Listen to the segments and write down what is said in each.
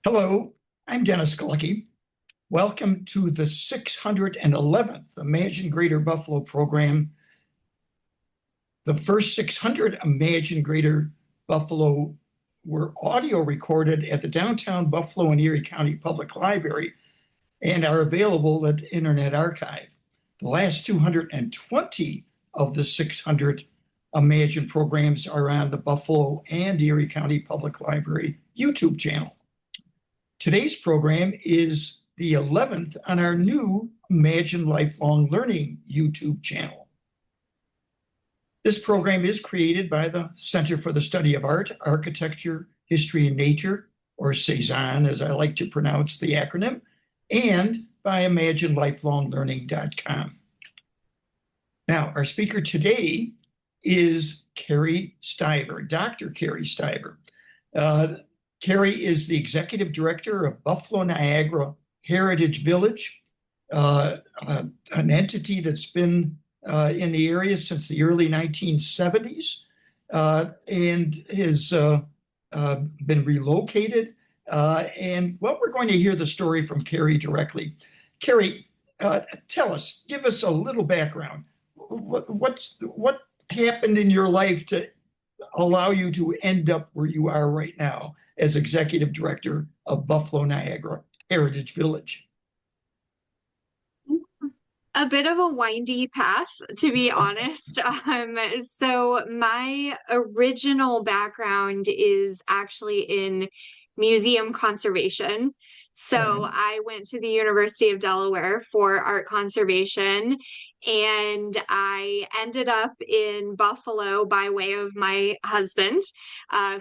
Hello, I'm Dennis Galecki. Welcome to the 611th Imagine Greater Buffalo program. The first 600 Imagine Greater Buffalo were audio recorded at the downtown Buffalo and Erie County Public Library and are available at Internet Archive. The last 220 of the 600 Imagine programs are on the Buffalo and Erie County Public Library YouTube channel. Today's program is the 11th on our new Imagine Lifelong Learning YouTube channel. This program is created by the Center for the Study of Art, Architecture, History, and Nature, or C-SAAHN, as I like to pronounce the acronym, and by ImagineLifelongLearning.com. Now, our speaker today is Carrie Stiver, Dr. Carrie Stiver. Carrie is the executive director of Buffalo-Niagara Heritage Village, an entity that's been in the area since the early 1970s and has been relocated. And well, we're going to hear the story from Carrie directly. Carrie, tell us, give us a little background. What happened in your life to allow you to end up where you are right now as executive director of Buffalo-Niagara Heritage Village? A bit of a windy path, to be honest. So my original background is actually in museum conservation. So I went to the University of Delaware for art conservation, and I ended up in Buffalo by way of my husband,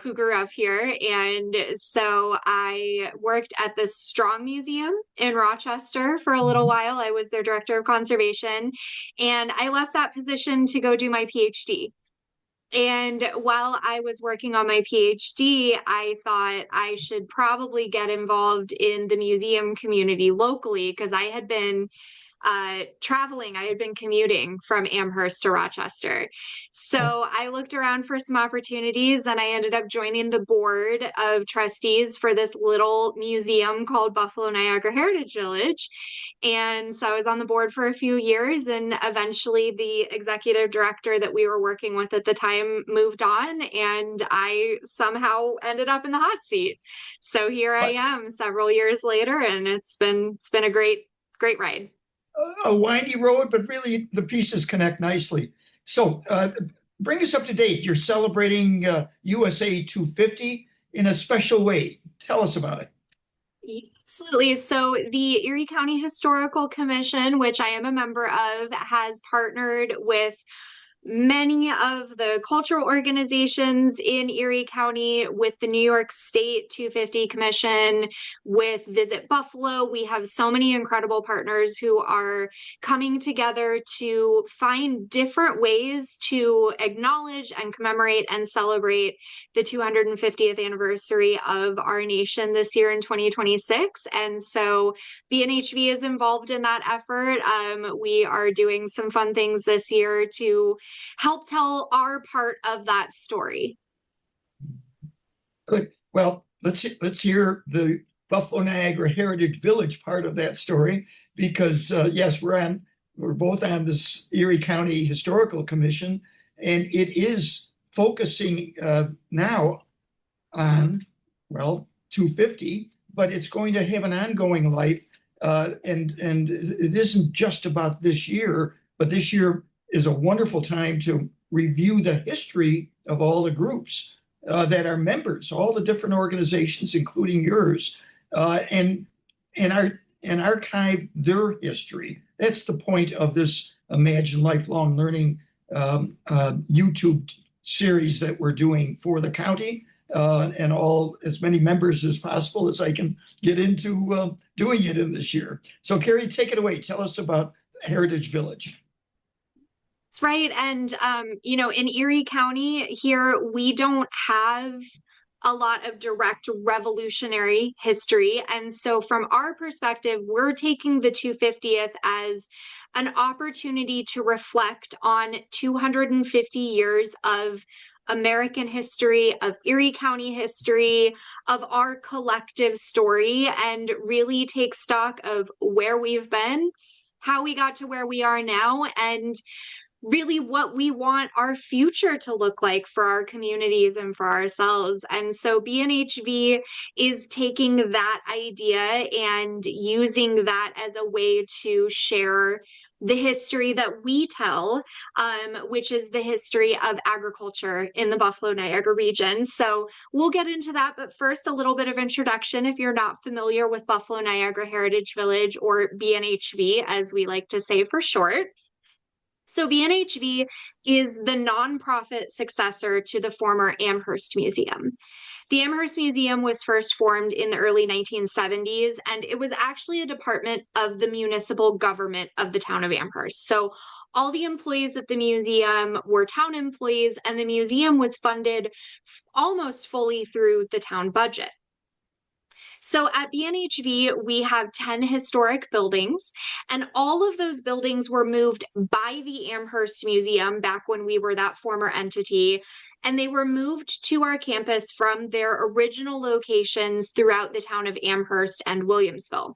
who grew up here. And so I worked at the Strong Museum in Rochester for a little while. I was their director of conservation, and I left that position to go do my PhD. And while I was working on my PhD, I thought I should probably get involved in the museum community locally because I had been traveling. I had been commuting from Amherst to Rochester. So I looked around for some opportunities and I ended up joining the board of trustees for this little museum called Buffalo-Niagara Heritage Village. And so I was on the board for a few years, and eventually the executive director that we were working with at the time moved on, and I somehow ended up in the hot seat. So here I am several years later, and it's been a great ride. A windy road, but really the pieces connect nicely. So bring us up to date. You're celebrating USA 250 in a special way. Tell us about it. Absolutely. So the Erie County Historical Commission, which I am a member of, has partnered with many of the cultural organizations in Erie County, with the New York State 250 Commission, with Visit Buffalo. We have so many incredible partners who are coming together to find different ways to acknowledge and commemorate and celebrate the 250th anniversary of our nation this year in 2026. And so BNHV is involved in that effort. We are doing some fun things this year to help tell our part of that story. Good. Well, let's hear the Buffalo-Niagara Heritage Village part of that story, because yes, we're both on this Erie County Historical Commission, and it is focusing now on, well, 250, but it's going to have an ongoing life, and it isn't just about this year, but this year is a wonderful time to review the history of all the groups that are members, all the different organizations, including yours, and archive their history. That's the point of this Imagine Lifelong Learning YouTube series that we're doing for the county, and as many members as possible as I can get into doing it in this year. So Carrie, take it away. Tell us about Heritage Village. That's right. And, in Erie County here, we don't have a lot of direct revolutionary history. And so from our perspective, we're taking the 250th as an opportunity to reflect on 250 years of American history, of Erie County history, of our collective story, and really take stock of where we've been, how we got to where we are now, and really what we want our future to look like for our communities and for ourselves. And so BNHV is taking that idea and using that as a way to share the history that we tell, which is the history of agriculture in the Buffalo-Niagara region. So we'll get into that, but first a little bit of introduction if you're not familiar with Buffalo-Niagara Heritage Village, or BNHV as we like to say for short. So BNHV is the nonprofit successor to the former Amherst Museum. The Amherst Museum was first formed in the early 1970s, and it was actually a department of the municipal government of the town of Amherst. So all the employees at the museum were town employees, and the museum was funded almost fully through the town budget. So at BNHV, we have 10 historic buildings, and all of those buildings were moved by the Amherst Museum back when we were that former entity, and they were moved to our campus from their original locations throughout the town of Amherst and Williamsville.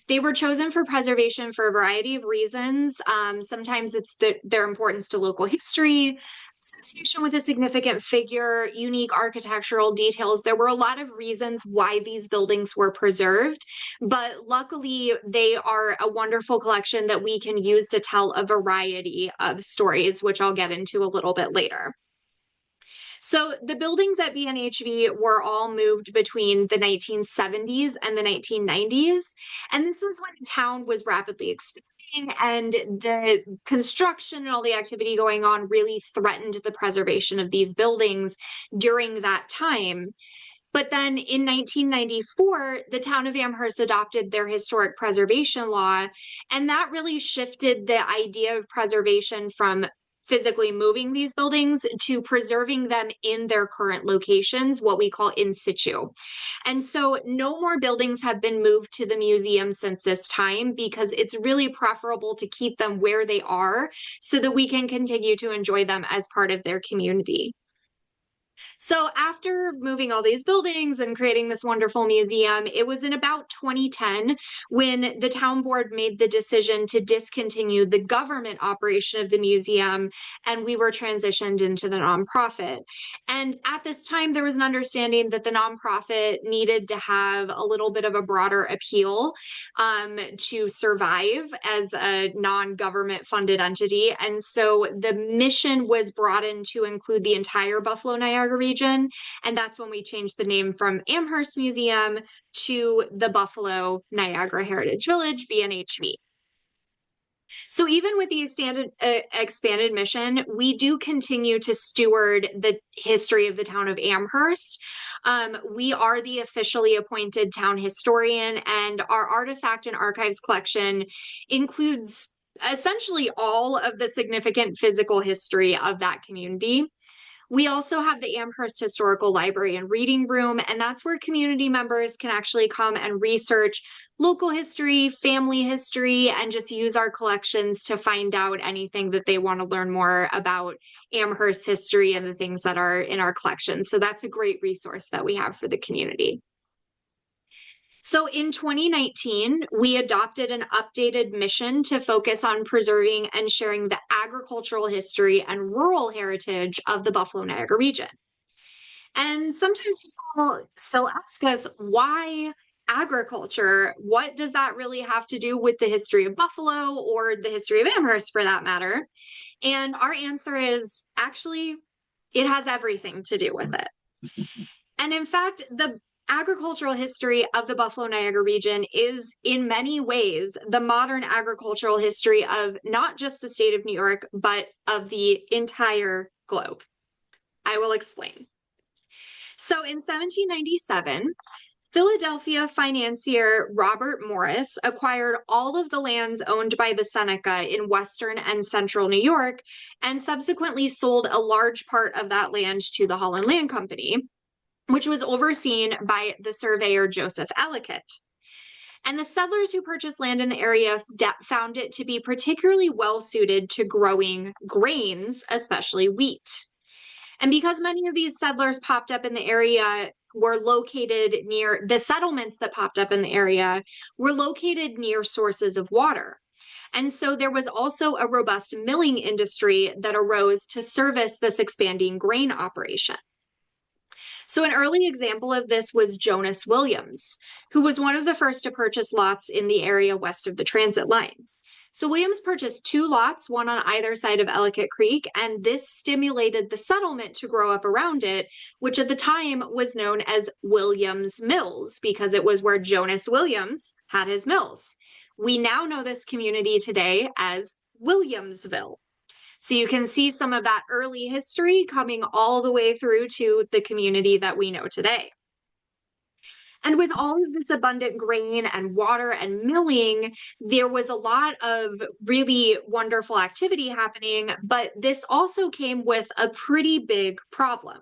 They were chosen for preservation for a variety of reasons. Sometimes it's their importance to local history, association with a significant figure, unique architectural details. There were a lot of reasons why these buildings were preserved, but luckily they are a wonderful collection that we can use to tell a variety of stories, which I'll get into a little bit later. So the buildings at BNHV were all moved between the 1970s and the 1990s. And this was when the town was rapidly expanding, and the construction and all the activity going on really threatened the preservation of these buildings during that time. But then in 1994, the town of Amherst adopted their historic preservation law, and that really shifted the idea of preservation from physically moving these buildings to preserving them in their current locations, what we call in situ. And so no more buildings have been moved to the museum since this time, because it's really preferable to keep them where they are so that we can continue to enjoy them as part of their community. So after moving all these buildings and creating this wonderful museum, it was in about 2010 when the town board made the decision to discontinue the government operation of the museum, and we were transitioned into the nonprofit. And at this time, there was an understanding that the nonprofit needed to have a little bit of a broader appeal to survive as a non-government funded entity. And so the mission was broadened to include the entire Buffalo-Niagara region. And that's when we changed the name from Amherst Museum to the Buffalo-Niagara Heritage Village, BNHV. So even with the expanded mission, we do continue to steward the history of the town of Amherst. We are the officially appointed town historian, and our artifact and archives collection includes essentially all of the significant physical history of that community. We also have the Amherst Historical Library and Reading Room, and that's where community members can actually come and research local history, family history, and just use our collections to find out anything that they want to learn more about Amherst history and the things that are in our collections. So that's a great resource that we have for the community. So in 2019, we adopted an updated mission to focus on preserving and sharing the agricultural history and rural heritage of the Buffalo-Niagara region. And sometimes people still ask us, why agriculture? What does that really have to do with the history of Buffalo or the history of Amherst for that matter? And our answer is actually, it has everything to do with it. And in fact, the agricultural history of the Buffalo-Niagara region is in many ways the modern agricultural history of not just the state of New York, but of the entire globe. I will explain. So in 1797, Philadelphia financier Robert Morris acquired all of the lands owned by the Seneca in western and central New York, and subsequently sold a large part of that land to the Holland Land Company, which was overseen by the surveyor Joseph Ellicott. And the settlers who purchased land in the area found it to be particularly well suited to growing grains, especially wheat. And because many of these settlers popped up in the area were located near the settlements that popped up in the area were located near sources of water. And so there was also a robust milling industry that arose to service this expanding grain operation. So an early example of this was Jonas Williams, who was one of the first to purchase lots in the area west of the transit line. So Williams purchased 2 lots, one on either side of Ellicott Creek, and this stimulated the settlement to grow up around it, which at the time was known as Williams Mills, because it was where Jonas Williams had his mills. We now know this community today as Williamsville. So you can see some of that early history coming all the way through to the community that we know today. And with all of this abundant grain and water and milling, there was a lot of really wonderful activity happening, but this also came with a pretty big problem.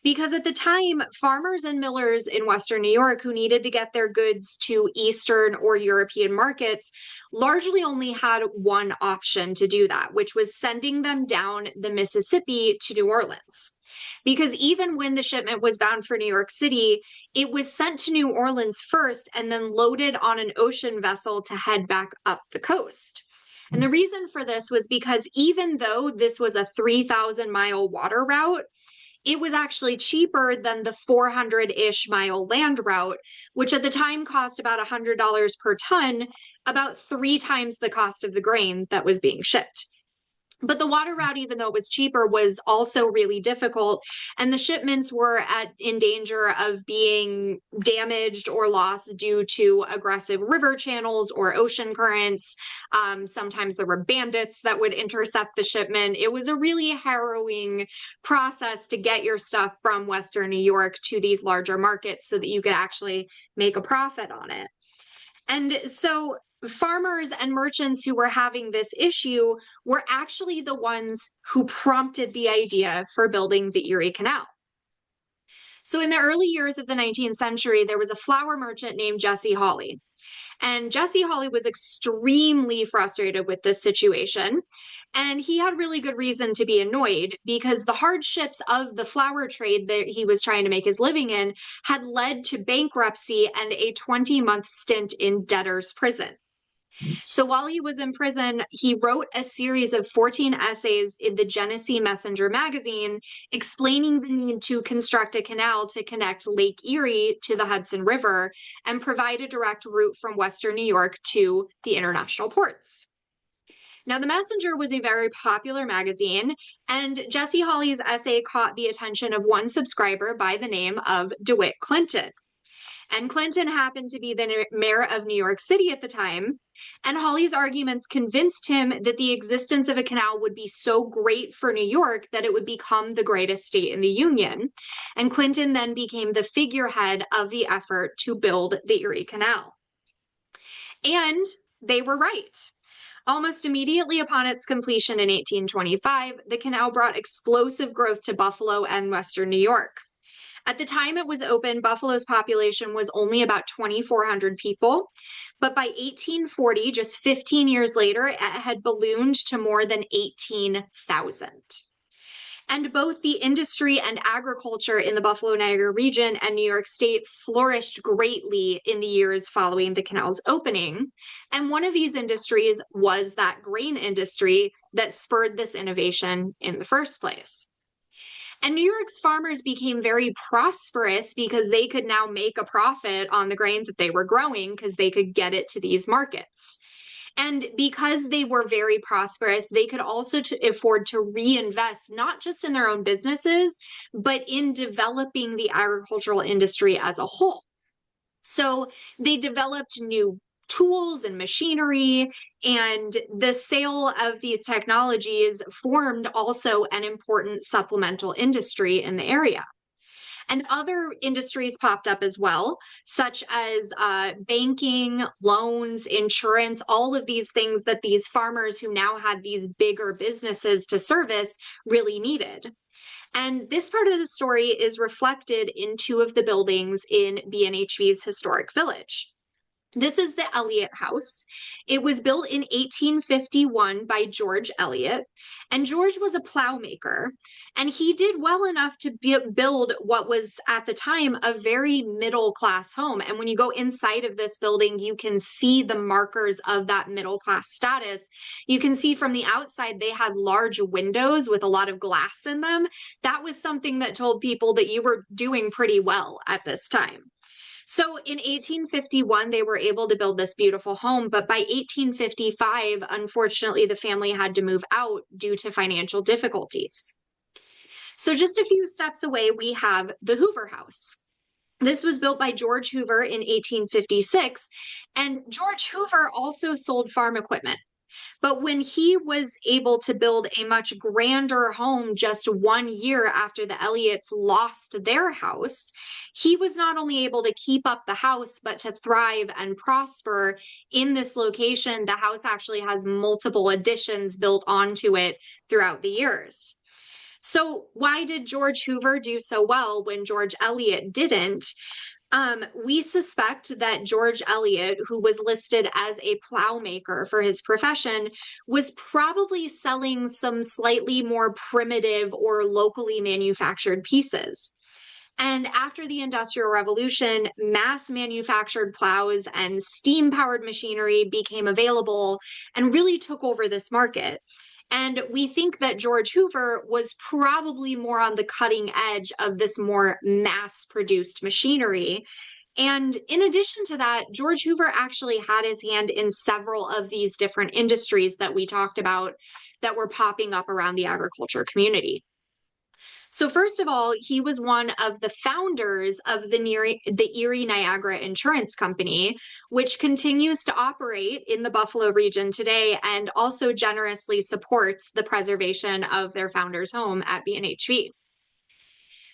Because at the time, farmers and millers in Western New York who needed to get their goods to Eastern or European markets largely only had one option to do that, which was sending them down the Mississippi to New Orleans. Because even when the shipment was bound for New York City, it was sent to New Orleans first and then loaded on an ocean vessel to head back up the coast. And the reason for this was because even though this was a 3,000-mile water route, it was actually cheaper than the 400-ish mile land route, which at the time cost about $100 per ton, about 3 times the cost of the grain that was being shipped. But the water route, even though it was cheaper, was also really difficult, and the shipments were in danger of being damaged or lost due to aggressive river channels or ocean currents. Sometimes there were bandits that would intercept the shipment. It was a really harrowing process to get your stuff from Western New York to these larger markets so that you could actually make a profit on it. And so farmers and merchants who were having this issue were actually the ones who prompted the idea for building the Erie Canal. So in the early years of the 19th century, there was a flour merchant named Jesse Hawley. And Jesse Hawley was extremely frustrated with this situation. And he had really good reason to be annoyed because the hardships of the flour trade that he was trying to make his living in had led to bankruptcy and a 20-month stint in debtor's prison. So while he was in prison, he wrote a series of 14 essays in the Genesee Messenger magazine explaining the need to construct a canal to connect Lake Erie to the Hudson River and provide a direct route from Western New York to the international ports. Now, the Messenger was a very popular magazine, and Jesse Hawley's essay caught the attention of one subscriber by the name of DeWitt Clinton. And Clinton happened to be the mayor of New York City at the time, and Hawley's arguments convinced him that the existence of a canal would be so great for New York that it would become the greatest state in the Union. And Clinton then became the figurehead of the effort to build the Erie Canal. And they were right. Almost immediately upon its completion in 1825, the canal brought explosive growth to Buffalo and Western New York. At the time it was open, Buffalo's population was only about 2,400 people, but by 1840, just 15 years later, it had ballooned to more than 18,000. And both the industry and agriculture in the Buffalo-Niagara region and New York State flourished greatly in the years following the canal's opening. And one of these industries was that grain industry that spurred this innovation in the first place. And New York's farmers became very prosperous because they could now make a profit on the grain that they were growing because they could get it to these markets. And because they were very prosperous, they could also afford to reinvest not just in their own businesses, but in developing the agricultural industry as a whole. So they developed new tools and machinery, and the sale of these technologies formed also an important supplemental industry in the area. And other industries popped up as well, such as banking, loans, insurance, all of these things that these farmers who now had these bigger businesses to service really needed. And this part of the story is reflected in 2 of the buildings in BNHV's historic village. This is the Eliot House. It was built in 1851 by George Eliot, and George was a plowmaker, and he did well enough to build what was at the time a very middle class home. And when you go inside of this building, you can see the markers of that middle class status. You can see from the outside, they had large windows with a lot of glass in them. That was something that told people that you were doing pretty well at this time. So in 1851, they were able to build this beautiful home, but by 1855, unfortunately, the family had to move out due to financial difficulties. So just a few steps away, we have the Hoover House. This was built by George Hoover in 1856, and George Hoover also sold farm equipment. But when he was able to build a much grander home just 1 year after the Elliots lost their house, he was not only able to keep up the house, but to thrive and prosper in this location. The house actually has multiple additions built onto it throughout the years. So why did George Hoover do so well when George Eliot didn't? We suspect that George Eliot, who was listed as a plowmaker for his profession, was probably selling some slightly more primitive or locally manufactured pieces. And after the Industrial Revolution, mass manufactured plows and steam powered machinery became available and really took over this market. And we think that George Hoover was probably more on the cutting edge of this more mass produced machinery. And in addition to that, George Hoover actually had his hand in several of these different industries that we talked about that were popping up around the agriculture community. So first of all, he was one of the founders of the Erie Niagara Insurance Company, which continues to operate in the Buffalo region today and also generously supports the preservation of their founder's home at BNHV.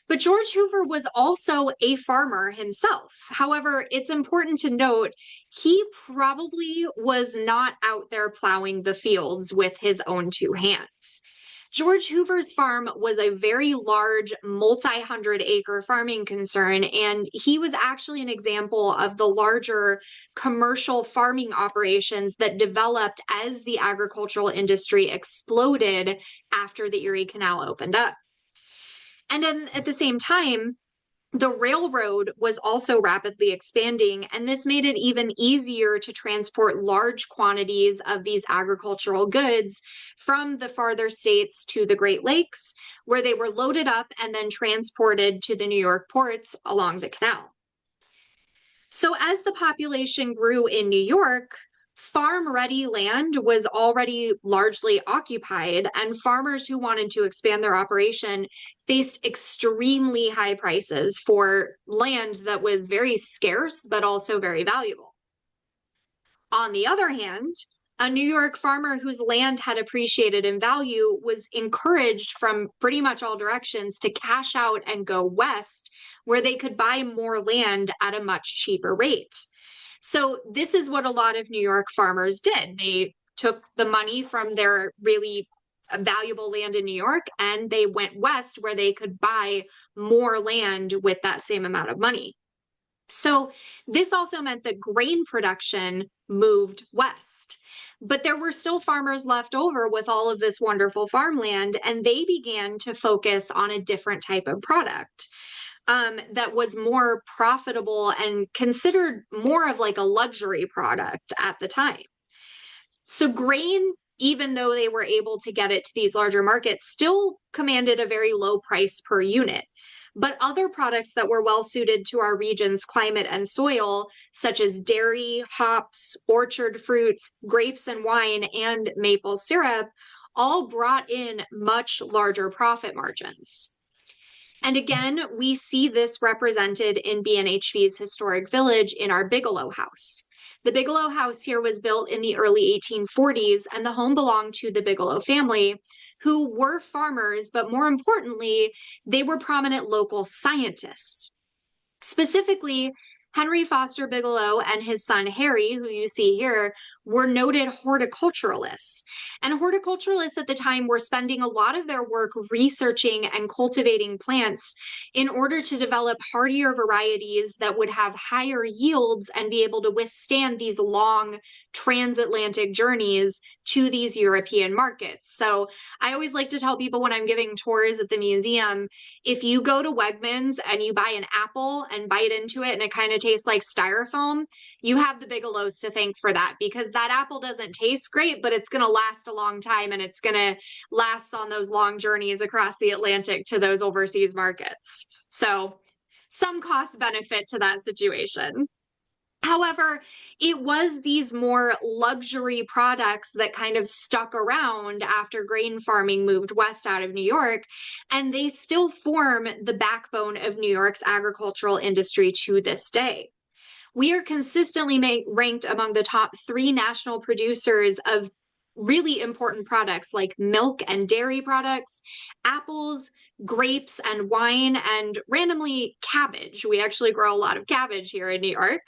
But George Hoover was also a farmer himself. However, it's important to note he probably was not out there plowing the fields with his own two hands. George Hoover's farm was a very large, multi-hundred-acre farming concern, and he was actually an example of the larger commercial farming operations that developed as the agricultural industry exploded after the Erie Canal opened up. And then at the same time, the railroad was also rapidly expanding, and this made it even easier to transport large quantities of these agricultural goods from the farther states to the Great Lakes, where they were loaded up and then transported to the New York ports along the canal. So as the population grew in New York, farm-ready land was already largely occupied, and farmers who wanted to expand their operation faced extremely high prices for land that was very scarce, but also very valuable. On the other hand, a New York farmer whose land had appreciated in value was encouraged from pretty much all directions to cash out and go west, where they could buy more land at a much cheaper rate. So this is what a lot of New York farmers did. They took the money from their really valuable land in New York and they went west where they could buy more land with that same amount of money. So this also meant that grain production moved west. But there were still farmers left over with all of this wonderful farmland, and they began to focus on a different type of product. That was more profitable and considered more of like a luxury product at the time. So grain, even though they were able to get it to these larger markets, still commanded a very low price per unit. But other products that were well suited to our region's climate and soil, such as dairy, hops, orchard fruits, grapes and wine, and maple syrup, all brought in much larger profit margins. And again, we see this represented in BNHV's historic village in our Bigelow House. The Bigelow House here was built in the early 1840s, and the home belonged to the Bigelow family, who were farmers, but more importantly, they were prominent local scientists. Specifically, Henry Foster Bigelow and his son Harry, who you see here, were noted horticulturalists. And horticulturalists at the time were spending a lot of their work researching and cultivating plants in order to develop hardier varieties that would have higher yields and be able to withstand these long transatlantic journeys to these European markets. So I always like to tell people when I'm giving tours at the museum, if you go to Wegmans and you buy an apple and bite into it and it kind of tastes like styrofoam, you have the Bigelows to thank for that, because that apple doesn't taste great, but it's going to last a long time, and it's going to last on those long journeys across the Atlantic to those overseas markets. So some cost benefit to that situation. However, it was these more luxury products that kind of stuck around after grain farming moved west out of New York, and they still form the backbone of New York's agricultural industry to this day. We are consistently ranked among the top 3 national producers of really important products like milk and dairy products, apples, grapes, and wine, and randomly cabbage. We actually grow a lot of cabbage here in New York.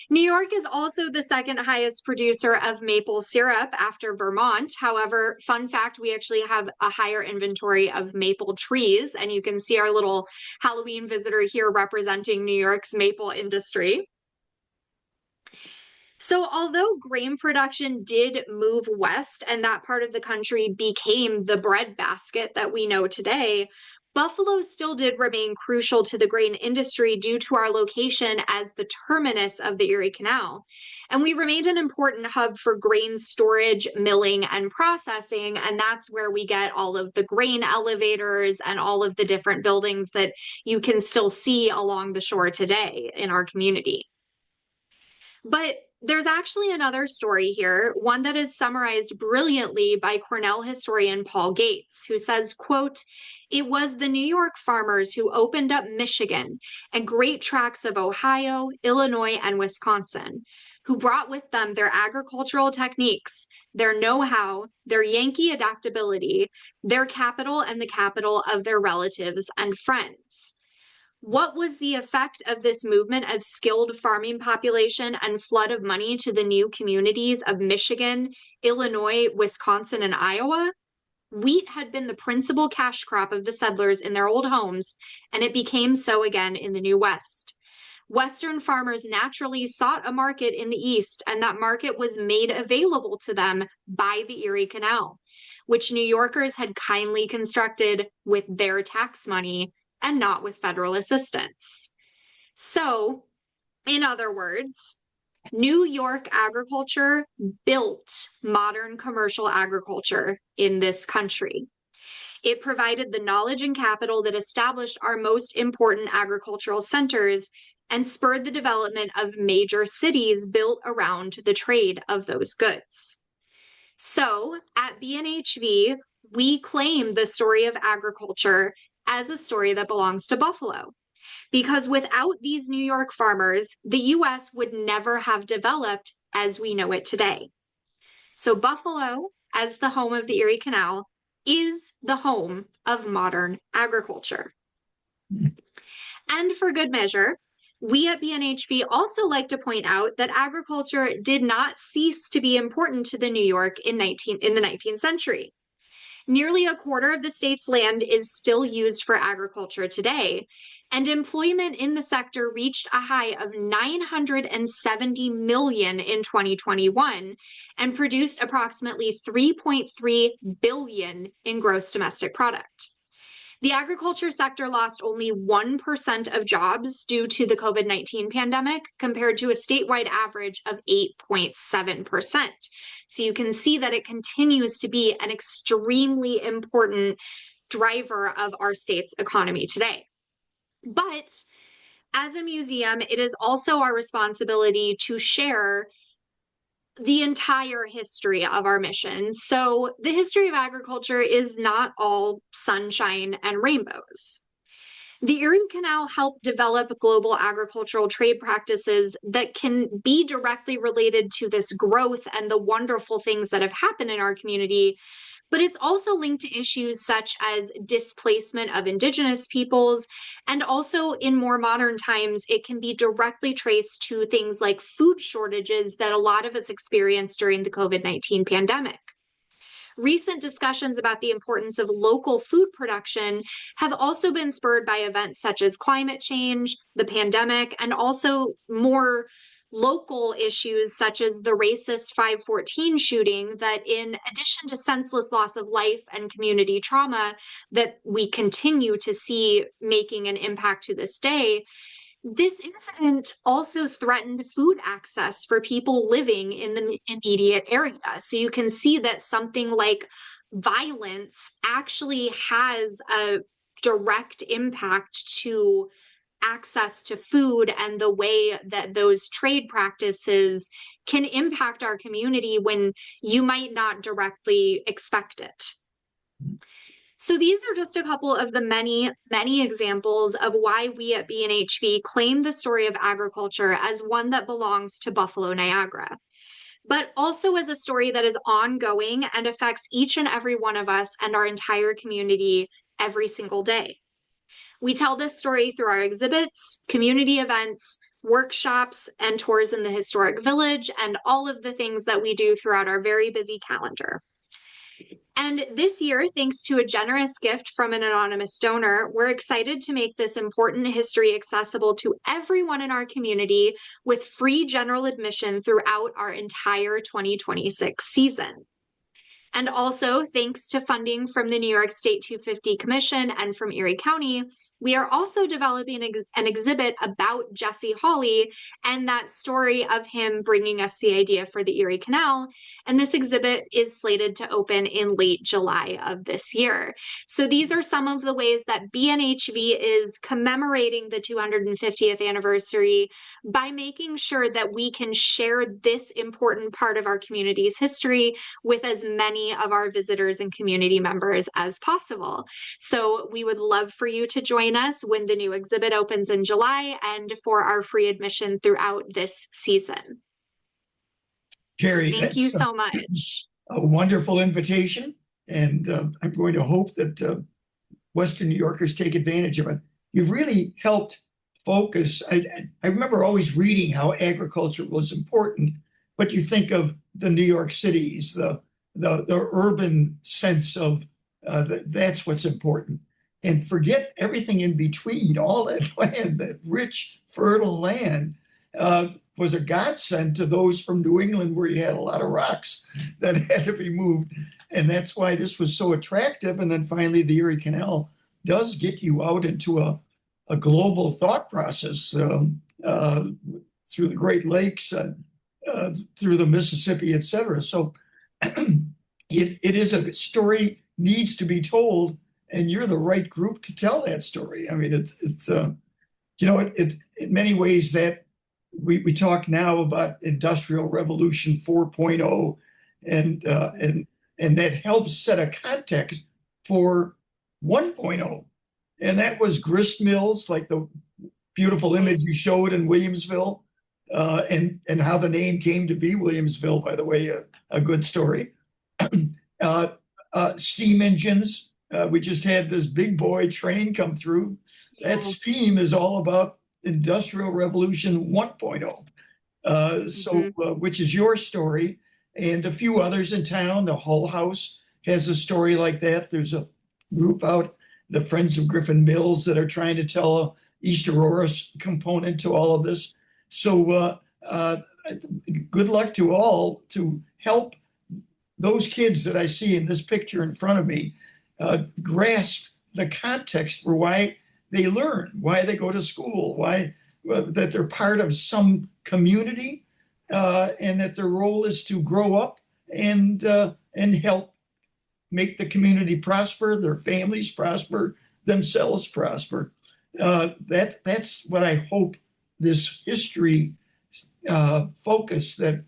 New York is also the second highest producer of maple syrup after Vermont. However, fun fact, we actually have a higher inventory of maple trees, and you can see our little Halloween visitor here representing New York's maple industry. So although grain production did move west and that part of the country became the breadbasket that we know today, Buffalo still did remain crucial to the grain industry due to our location as the terminus of the Erie Canal. And we remained an important hub for grain storage, milling, and processing, and that's where we get all of the grain elevators and all of the different buildings that you can still see along the shore today in our community. But there's actually another story here, one that is summarized brilliantly by Cornell historian Paul Gates, who says, quote, "It was the New York farmers who opened up Michigan and great tracts of Ohio, Illinois, and Wisconsin, who brought with them their agricultural techniques, their know-how, their Yankee adaptability, their capital, and the capital of their relatives and friends." What was the effect of this movement of skilled farming population and flood of money to the new communities of Michigan, Illinois, Wisconsin, and Iowa? Wheat had been the principal cash crop of the settlers in their old homes, and it became so again in the New West. Western farmers naturally sought a market in the East, and that market was made available to them by the Erie Canal, which New Yorkers had kindly constructed with their tax money and not with federal assistance. So, in other words, New York agriculture built modern commercial agriculture in this country. It provided the knowledge and capital that established our most important agricultural centers and spurred the development of major cities built around the trade of those goods. So, at BNHV, we claim the story of agriculture as a story that belongs to Buffalo. Because without these New York farmers, the US would never have developed as we know it today. So Buffalo, as the home of the Erie Canal, is the home of modern agriculture. And for good measure, we at BNHV also like to point out that agriculture did not cease to be important to the New York in the 19th century. Nearly a quarter of the state's land is still used for agriculture today, and employment in the sector reached a high of 970 million in 2021 and produced approximately 3.3 billion in gross domestic product. The agriculture sector lost only 1% of jobs due to the COVID-19 pandemic, compared to a statewide average of 8.7%. So you can see that it continues to be an extremely important driver of our state's economy today. But as a museum, it is also our responsibility to share the entire history of our mission. So the history of agriculture is not all sunshine and rainbows. The Erie Canal helped develop global agricultural trade practices that can be directly related to this growth and the wonderful things that have happened in our community. But it's also linked to issues such as displacement of Indigenous peoples. And also, in more modern times, it can be directly traced to things like food shortages that a lot of us experienced during the COVID-19 pandemic. Recent discussions about the importance of local food production have also been spurred by events such as climate change, the pandemic, and also more local issues such as the racist 514 shooting that, in addition to senseless loss of life and community trauma that we continue to see making an impact to this day, this incident also threatened food access for people living in the immediate area. So you can see that something like violence actually has a direct impact to access to food and the way that those trade practices can impact our community when you might not directly expect it. So these are just a couple of the many, many examples of why we at BNHV claim the story of agriculture as one that belongs to Buffalo, Niagara, but also as a story that is ongoing and affects each and every one of us and our entire community every single day. We tell this story through our exhibits, community events, workshops, and tours in the historic village, and all of the things that we do throughout our very busy calendar. And this year, thanks to a generous gift from an anonymous donor, we're excited to make this important history accessible to everyone in our community with free general admission throughout our entire 2026 season. And also, thanks to funding from the New York State 250 Commission and from Erie County, we are also developing an exhibit about Jesse Hawley and that story of him bringing us the idea for the Erie Canal. And this exhibit is slated to open in late July of this year. So these are some of the ways that BNHV is commemorating the 250th anniversary by making sure that we can share this important part of our community's history with as many of our visitors and community members as possible. So we would love for you to join us when the new exhibit opens in July and for our free admission throughout this season. Carrie, Thank you so much. A wonderful invitation, and I'm going to hope that Western New Yorkers take advantage of it. You've really helped focus. I remember always reading how agriculture was important, but you think of the New York cities, the urban sense of that's what's important. And forget everything in between. All that land, that rich, fertile land, was a godsend to those from New England where you had a lot of rocks that had to be moved. And that's why this was so attractive. And then finally, the Erie Canal does get you out into a global thought process through the Great Lakes, through the Mississippi, et cetera. So it is a story needs to be told, and you're the right group to tell that story. I mean, it's in many ways that we talk now about Industrial Revolution 4.0, and that helps set a context for 1.0. And that was grist mills, like the beautiful image you showed in Williamsville, and how the name came to be Williamsville, by the way, a good story. Steam engines. We just had this big boy train come through. That steam is all about Industrial Revolution 1.0. Which is your story, and a few others in town. The Hull House has a story like that. There's a group out, the Friends of Griffin Mills, that are trying to tell a East Aurora component to all of this. So good luck to all to help those kids that I see in this picture in front of me grasp the context for why they learn, why they go to school, why that they're part of some community, and that their role is to grow up and help make the community prosper, their families prosper, themselves prosper. That's what I hope this history focus that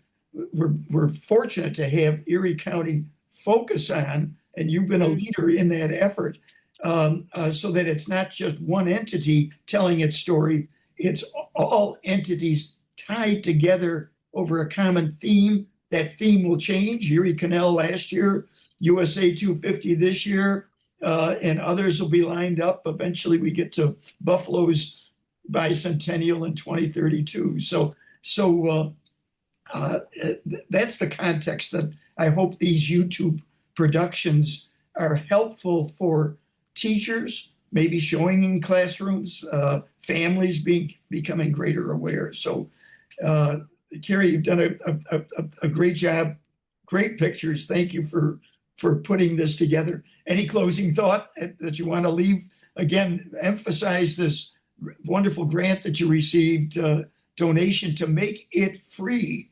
we're fortunate to have Erie County focus on, and you've been a leader in that effort, so that it's not just one entity telling its story, it's all entities tied together over a common theme. That theme will change. Erie Canal last year USA 250 this year, and others will be lined up. Eventually we get to Buffalo's bicentennial in 2032. That's the context that I hope these YouTube productions are helpful for teachers, maybe showing in classrooms, families becoming greater aware. So, Carrie, you've done a great job, great pictures. Thank you for putting this together. Any closing thought that you want to leave? Again, emphasize this wonderful grant that you received, donation to make it free.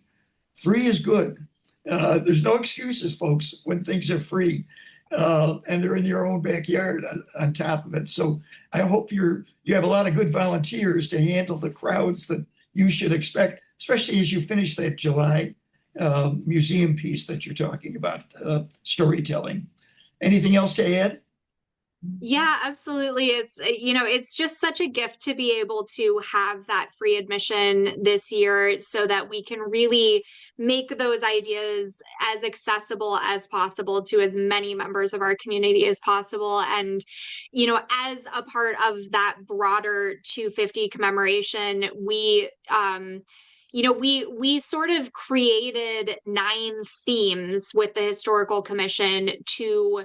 Free is good. There's no excuses, folks, when things are free, and they're in your own backyard on top of it. So I hope you have a lot of good volunteers to handle the crowds that you should expect, especially as you finish that July museum piece that you're talking about, storytelling. Anything else to add? Yeah, absolutely. It's just such a gift to be able to have that free admission this year so that we can really make those ideas as accessible as possible to as many members of our community as possible. And, as a part of that broader 250 commemoration, we sort of created 9 themes with the Historical Commission to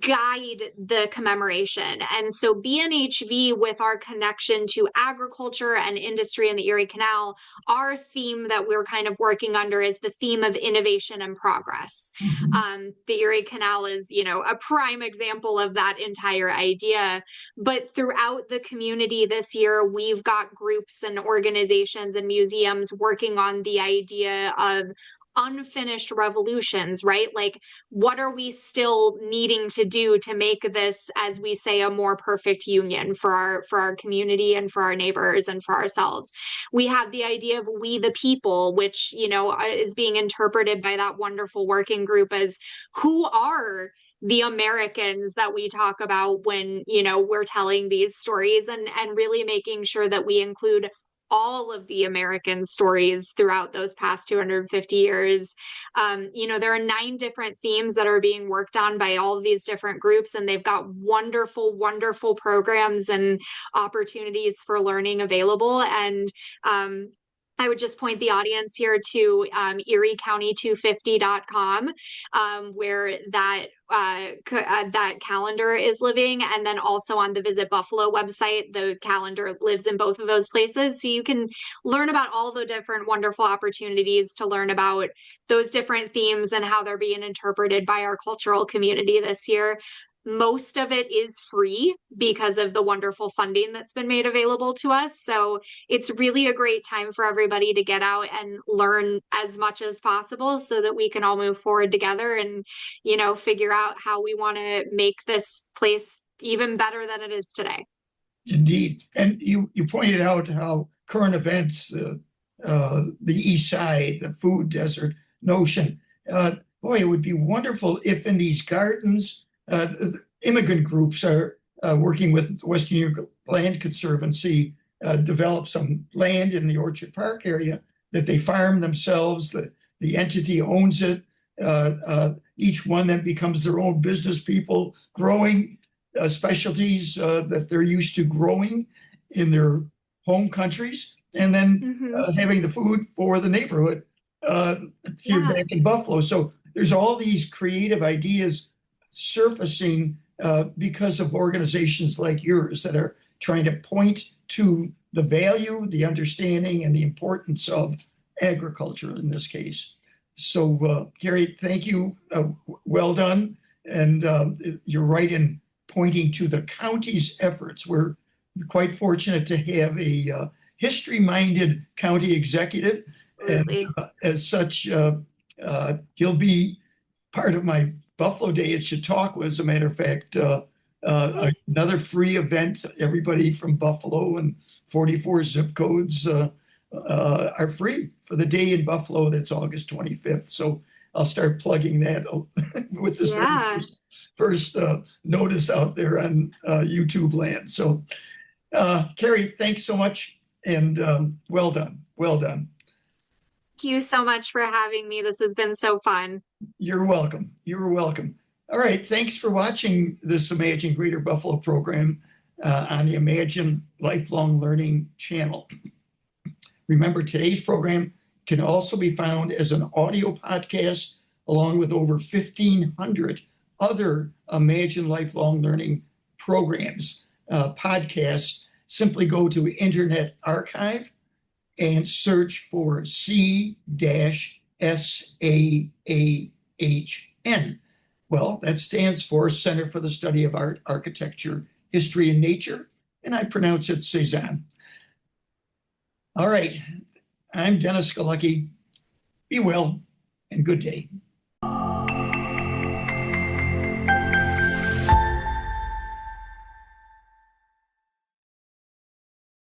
guide the commemoration. And so BNHV, with our connection to agriculture and industry in the Erie Canal, our theme that we're kind of working under is the theme of innovation and progress. The Erie Canal is, a prime example of that entire idea. But throughout the community this year, we've got groups and organizations and museums working on the idea of unfinished revolutions, right? Like, what are we still needing to do to make this, as we say, a more perfect union for our community and for our neighbors and for ourselves? We have the idea of we the people, which, is being interpreted by that wonderful working group as who are the Americans that we talk about when, we're telling these stories, and really making sure that we include all of the American stories throughout those past 250 years. There are 9 different themes that are being worked on by all of these different groups, and they've got wonderful, wonderful programs and opportunities for learning available. And I would just point the audience here to eriecounty250.com, where that calendar is living. And then also on the Visit Buffalo website, the calendar lives in both of those places. So you can learn about all the different wonderful opportunities to learn about those different themes and how they're being interpreted by our cultural community this year. Most of it is free because of the wonderful funding that's been made available to us. So it's really a great time for everybody to get out and learn as much as possible so that we can all move forward together and, figure out how we want to make this place even better than it is today. Indeed. And you pointed out how current events, the East Side, the food desert notion, boy, it would be wonderful if in these gardens, immigrant groups are working with Western New York Land Conservancy, develop some land in the Orchard Park area that they farm themselves. The entity owns it. Each one then becomes their own business people, growing specialties that they're used to growing in their home countries, and then having the food for the neighborhood here back in Buffalo. So there's all these creative ideas surfacing because of organizations like yours that are trying to point to the value, the understanding, and the importance of agriculture in this case. So, Carrie, thank you. Well done. And you're right in pointing to the county's efforts. We're quite fortunate to have a history-minded county executive. Absolutely. And as such, he'll be part of my Buffalo Day at Chautauqua, as a matter of fact, another free event. Everybody from Buffalo and 44 zip codes are free for the day in Buffalo. That's August 25th. So I'll start plugging that with this first notice out there on YouTube land. So Carrie, thanks so much, and well done. Well done. you so much for having me. This has been so fun. You're welcome. You're welcome. All right. Thanks for watching this Imagine Greater Buffalo program on the Imagine Lifelong Learning channel. Remember, today's program can also be found as an audio podcast along with over 1,500 other Imagine Lifelong Learning programs, podcasts. Simply go to Internet Archive and search for C-SAAHN. Well, that stands for Center for the Study of Art, Architecture, History, and Nature, and I pronounce it C-SAAHN. All right, I'm Dennis Galecki. Be well and good day.